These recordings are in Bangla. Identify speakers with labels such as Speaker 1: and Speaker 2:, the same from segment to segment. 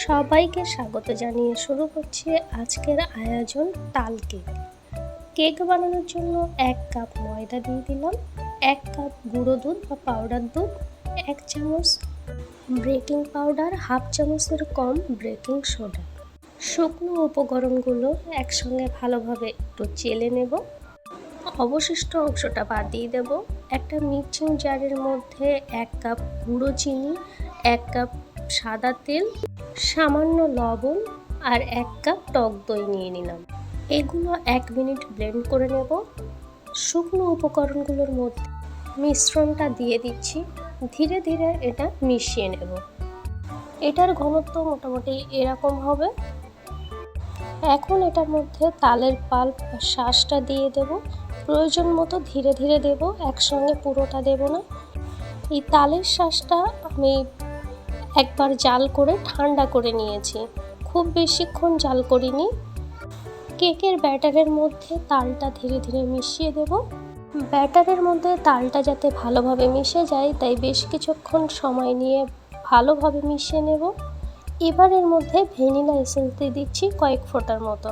Speaker 1: সবাইকে স্বাগত জানিয়ে শুরু করছি আজকের আয়োজন তাল কেক। কেক বানানোর জন্য 1 কাপ ময়দা দিয়ে দিলাম, 1 কাপ গুঁড়ো দুধ বা পাউডার দুধ, 1 চামচ বেকিং পাউডার, 1/2 চামচের কম বেকিং সোডা। শুকনো উপকরণগুলো একসঙ্গে ভালোভাবে একটু চেলে নেব। অবশিষ্ট অংশটা বাদ দিয়ে দেব। একটা মিক্সিং জারের মধ্যে 1 কাপ গুঁড়ো চিনি, 1 কাপ সাদা তেল, সামান্য লবণ আর 1 কাপ টক দই নিয়ে নিলাম। এগুলো 1 মিনিট ব্লেন্ড করে নেব। শুকনো উপকরণগুলোর মধ্যে মিশ্রণটা দিয়ে দিচ্ছি, ধীরে ধীরে এটা মিশিয়ে নেব। এটার ঘনত্ব মোটামুটি এরকম হবে। এখন এটার মধ্যে তালের পাল্প বা শাঁসটা দিয়ে দেব। প্রয়োজন মতো ধীরে ধীরে দেব, একসঙ্গে পুরোটা দেব না। এই তালের শাঁসটা আমি একবার জাল করে ঠান্ডা করে নিয়েছি, খুব বেশিক্ষণ জাল করিনি। কেকের ব্যাটারের মধ্যে তালটা ধীরে ধীরে মিশিয়ে দেব। ব্যাটারের মধ্যে তালটা যাতে ভালোভাবে মিশে যায় তাই বেশ কিছুক্ষণ সময় নিয়ে ভালোভাবে মিশিয়ে নেব। এবার এর মধ্যে ভ্যানিলা এসেন্স দিয়ে দিচ্ছি কয়েক ফোঁটার মতো।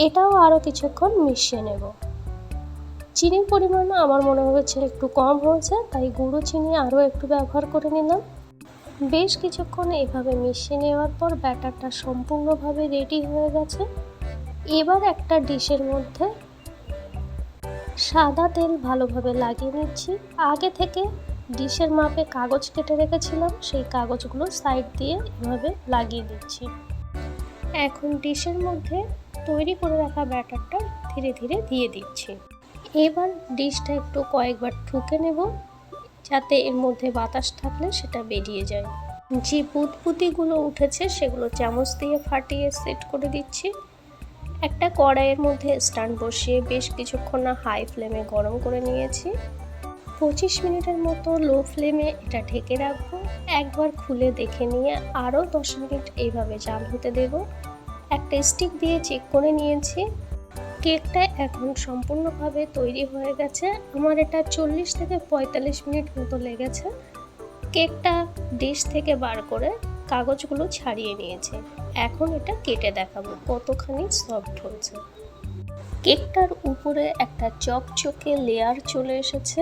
Speaker 1: এটাও আরও কিছুক্ষণ মিশিয়ে নেব। চিনির পরিমাণ আমার মনে হয়েছে একটু কম হয়েছে, তাই গুঁড়ো চিনি আরও একটু ব্যবহার করে নিলাম। বেশ কিছুক্ষণ এভাবে মিশিয়ে নেওয়ার পর ব্যাটারটা সম্পূর্ণভাবে রেডি হয়ে গেছে। এবার একটা ডিশের মধ্যে সাদা তেল ভালোভাবে লাগিয়ে নিচ্ছি। আগে থেকে ডিশের মাপে কাগজ কেটে রেখেছিলাম, সেই কাগজগুলো সাইড দিয়ে এভাবে লাগিয়ে দিচ্ছি। এখন ডিশের মধ্যে তৈরি করে রাখা ব্যাটারটা ধীরে ধীরে দিয়ে দিচ্ছি। এবার ডিশটা একটু কয়েকবার ঠুকে নেব, যাতে এর মধ্যে বাতাস থাকলে সেটা বেরিয়ে যায়। যে বুদবুদিগুলো উঠেছে সেগুলো চামচ দিয়ে ফাটিয়ে সেট করে দিচ্ছি। একটা কড়াইয়ের মধ্যে স্ট্যান্ড বসিয়ে বেশ কিছুক্ষণ হাই ফ্লেমে গরম করে নিয়েছি। 25 মিনিটের মতো লো ফ্লেমে এটা ঢেকে রাখবো। একবার খুলে দেখে নিয়ে আরও 10 মিনিট এইভাবে জাল হতে দেব। একটা স্টিক দিয়ে চেক করে নিয়েছি। কেকটা এখন সম্পূর্ণভাবে তৈরি হয়ে গেছে। আমার এটা 40 থেকে 45 মিনিট মতো লেগেছে। কেকটা ডিশ থেকে বার করে কাগজগুলো ছাড়িয়ে নিয়েছে। এখন এটা কেটে দেখাবো কতখানি সফট হয়েছে। কেকটার উপরে একটা চকচকে লেয়ার চলে এসেছে।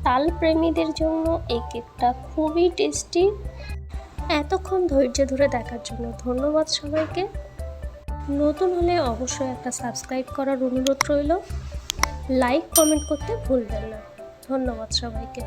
Speaker 1: তাল প্রেমীদের জন্য এই কেকটা খুবই টেস্টি। এতক্ষণ ধৈর্য ধরে দেখার জন্য ধন্যবাদ সবাইকে। নতুন হলে অবশ্যই একটা সাবস্ক্রাইব করার অনুরোধ রইল। লাইক কমেন্ট করতে ভুলবেন না। ধন্যবাদ সবাইকে।